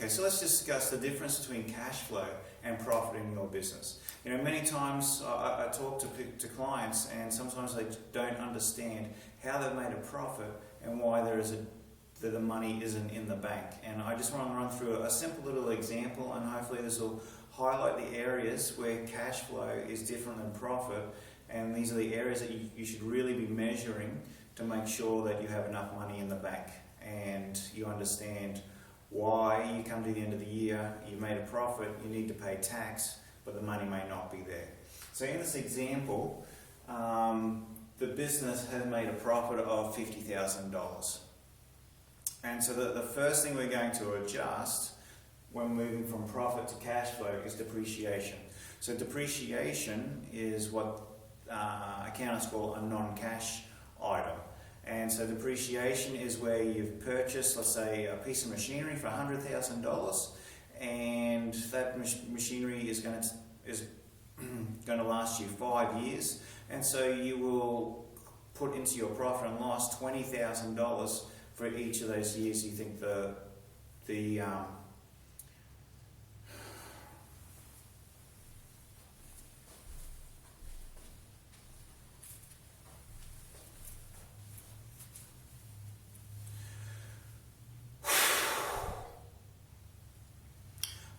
Okay, so let's discuss the difference between cash flow and profit in your business. You know, many times I talk to clients, and sometimes they don't understand how they've made a profit and why the money isn't in the bank. And I just want to run through a simple little example, and hopefully this will highlight the areas where cash flow is different than profit. And these are the areas that you should really be measuring to make sure that you have enough money in the bank and you understand why you come to the end of the year, you made a profit, you need to pay tax, but the money may not be there. So in this example, the business has made a profit of $50,000. And so the first thing we're going to adjust when moving from profit to cash flow is depreciation. So depreciation is what accountants call a non-cash item. And so depreciation is where you've purchased, let's say, a piece of machinery for $100,000, and that machinery is going to last you 5 years, and so you will put into your profit and loss $20,000 for each of those years you think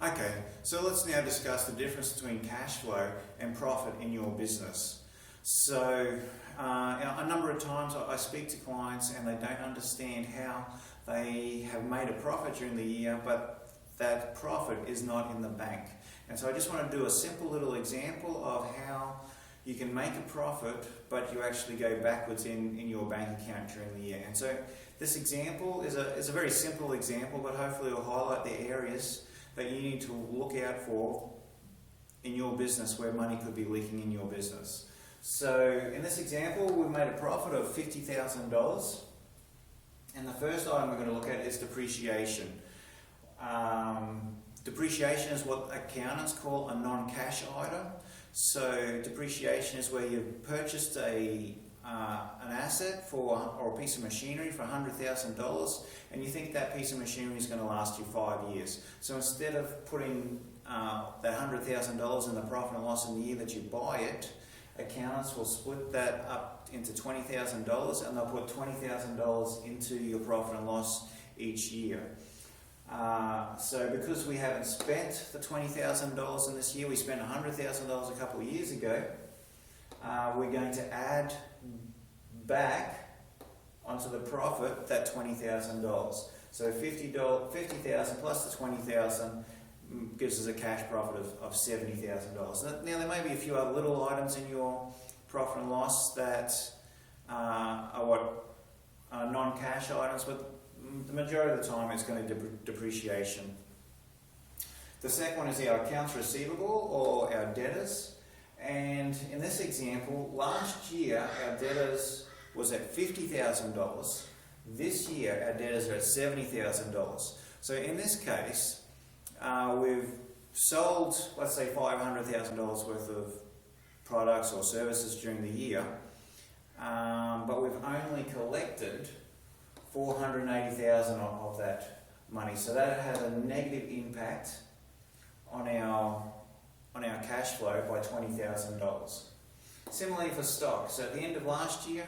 Okay, so let's now discuss the difference between cash flow and profit in your business. So a number of times I speak to clients and they don't understand how they have made a profit during the year, but that profit is not in the bank. And so I just want to do a simple little example of how you can make a profit, but you actually go backwards in your bank account during the year. And so this example is a very simple example, but hopefully it will highlight the areas that you need to look out for in your business where money could be leaking in your business. So in this example, we've made a profit of $50,000, and the first item we're going to look at is depreciation. Depreciation is what accountants call a non-cash item. So depreciation is where you've purchased an asset or a piece of machinery for $100,000, and you think that piece of machinery is going to last you 5 years. So instead of putting that $100,000 in the profit and loss in the year that you buy it, accountants will split that up into $20,000, and they'll put $20,000 into your profit and loss each year. So because we haven't spent the $20,000 in this year, we spent $100,000 a couple of years ago, we're going to add back onto the profit that $20,000. So $50,000 plus the $20,000 gives us a cash profit of $70,000. Now there may be a few other little items in your profit and loss that are non-cash items, but the majority of the time it's going to be depreciation. The second one is our accounts receivable or our debtors. And in this example, last year our debtors was at $50,000. This year our debtors are at $70,000. So in this case, we've sold, let's say, $500,000 worth of products or services during the year, but we've only collected $480,000 of that money. So that has a negative impact on our cash flow by $20,000. Similarly for stock. So at the end of last year,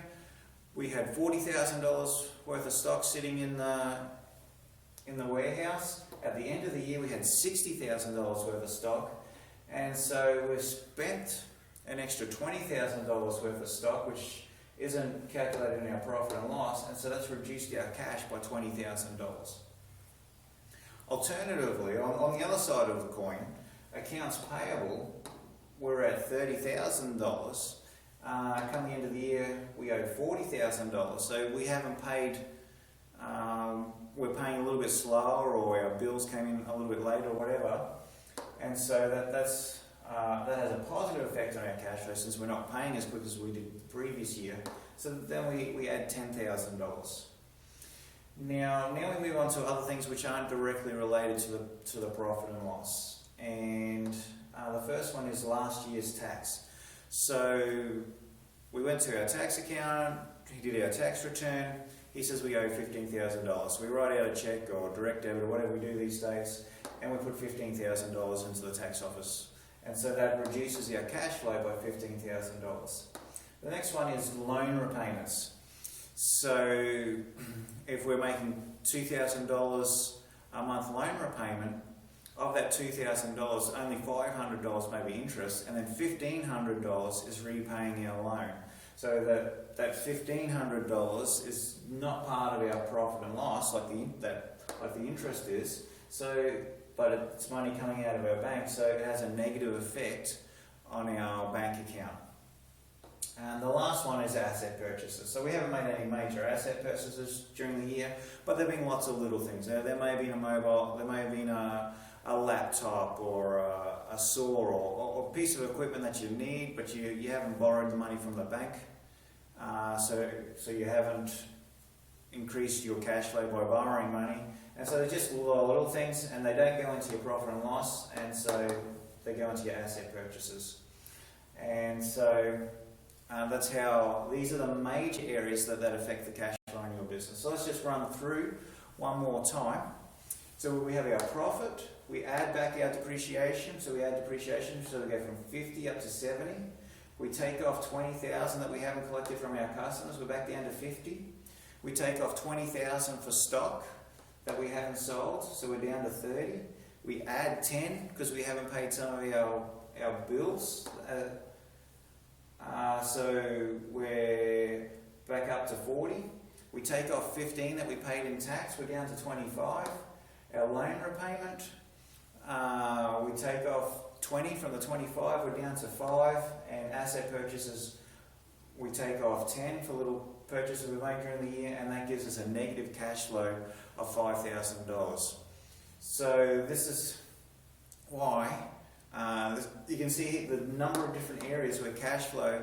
we had $40,000 worth of stock sitting in the warehouse. At the end of the year, we had $60,000 worth of stock, and so we've spent an extra $20,000 worth of stock, which isn't calculated in our profit and loss, and so that's reduced our cash by $20,000. Alternatively, on the other side of the coin, accounts payable, we're at $30,000. Come the end of the year, we owe $40,000. So we haven't paid, we're paying a little bit slower, or our bills came in a little bit later, or whatever. And so that has a positive effect on our cash flow, since we're not paying as quick as we did the previous year. So then we add $10,000. Now we move on to other things which aren't directly related to the profit and loss. And the first one is last year's tax. So we went to our tax accountant, he did our tax return, he says we owe $15,000. So we write out a cheque or direct debit or whatever we do these days, and we put $15,000 into the tax office. And so that reduces our cash flow by $15,000. The next one is loan repayments. So if we're making $2,000 a month loan repayment, of that $2,000, only $500 may be interest, and then $1,500 is repaying our loan. So that $1,500 is not part of our profit and loss like the interest is. So, but it's money coming out of our bank, so it has a negative effect on our bank account. And the last one is asset purchases. So we haven't made any major asset purchases during the year, but there have been lots of little things. Now, there may have been a mobile, there may have been a laptop or a saw or a piece of equipment that you need, but you haven't borrowed the money from the bank. So you haven't increased your cash flow by borrowing money. And so they're just little things, and they don't go into your profit and loss, and so they go into your asset purchases. And so that's how, these are the major areas that affect the cash flow in your business. So let's just run through one more time. So we have our profit, we add back our depreciation, so we add depreciation, so we go from 50 up to 70. We take off 20,000 that we haven't collected from our customers, we're back down to 50. We take off 20,000 for stock that we haven't sold, so we're down to 30. We add 10 because we haven't paid some of our bills. So we're back up to 40. We take off 15 that we paid in tax, we're down to 25. Our loan repayment, we take off 20 from the 25, we're down to 5. And asset purchases, we take off 10 for little purchases we made during the year, and that gives us a negative cash flow of $5,000. So this is why you can see the number of different areas where cash flow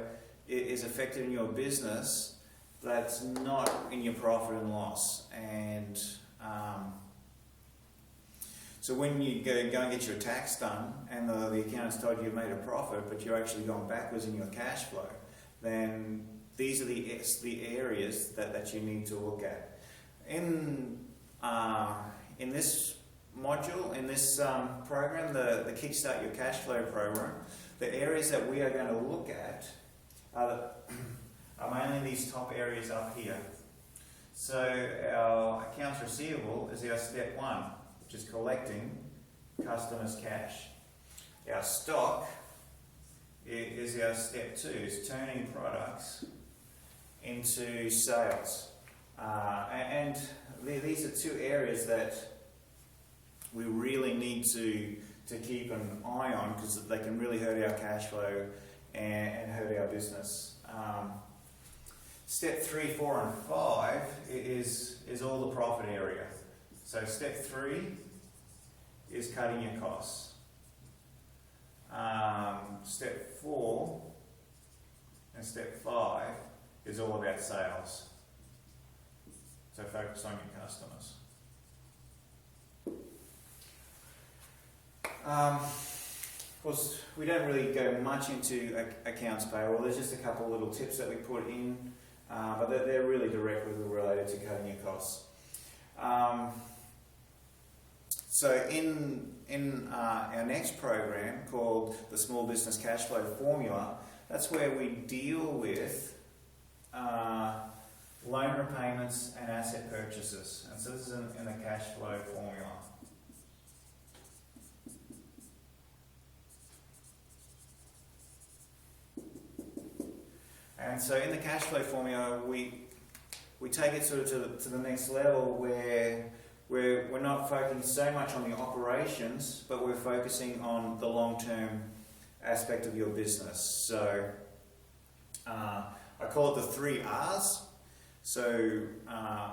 is affected in your business that's not in your profit and loss. And so when you go and get your tax done and the accountant's told you you've made a profit but you're actually gone backwards in your cash flow, then these are the areas that you need to look at. In this module, in this program, the Kickstart Your Cash Flow program, the areas that we are going to look at are mainly these top areas up here. So our accounts receivable is our step 1, which is collecting customers' cash. Our stock is our step 2, is turning products into sales. And these are 2 areas that we really need to keep an eye on because they can really hurt our cash flow and hurt our business. Step 3, 4 and 5 is all the profit area. So step 3 is cutting your costs. Step 4 and step 5 is all about sales. So focus on your customers. Of course, we don't really go much into accounts payable. There's just a couple of little tips that we put in, but they're really directly related to cutting your costs. So in our next program called the Small Business Cash Flow Formula, that's where we deal with loan repayments and asset purchases. And so this is in the cash flow formula. And so in the cash flow formula, we take it sort of to the next level where we're not focusing so much on the operations, but we're focusing on the long-term aspect of your business. So I call it the 3 R's. So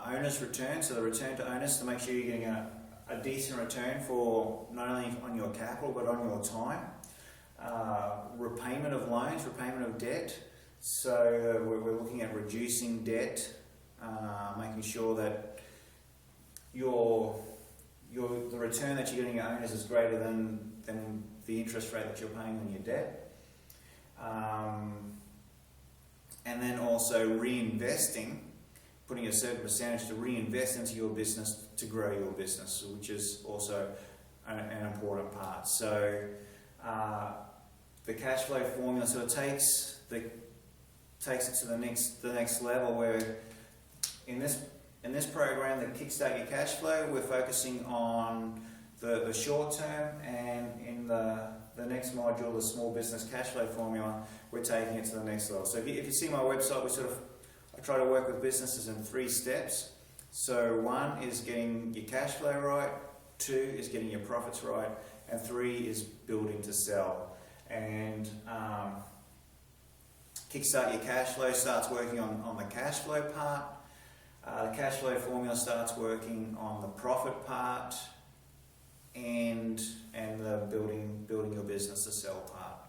owner's return, so the return to owners, to make sure you're getting a decent return for not only on your capital but on your time. Repayment of loans, repayment of debt. So we're looking at reducing debt, making sure that the return that you're getting your owners is greater than the interest rate that you're paying on your debt. And then also reinvesting, putting a certain percentage to reinvest into your business to grow your business, which is also an important part. So the cash flow formula sort of takes it to the next level, where in this program, the Kickstart Your Cash Flow, we're focusing on the short term, and in the next module, the Small Business Cash Flow Formula, we're taking it to the next level. So if you see my website, I try to work with businesses in 3 steps. So 1 is getting your cash flow right, 2 is getting your profits right, and 3 is building to sell. And Kickstart Your Cash Flow starts working on the cash flow part. The cash flow formula starts working on the profit part, and the building your business to sell part.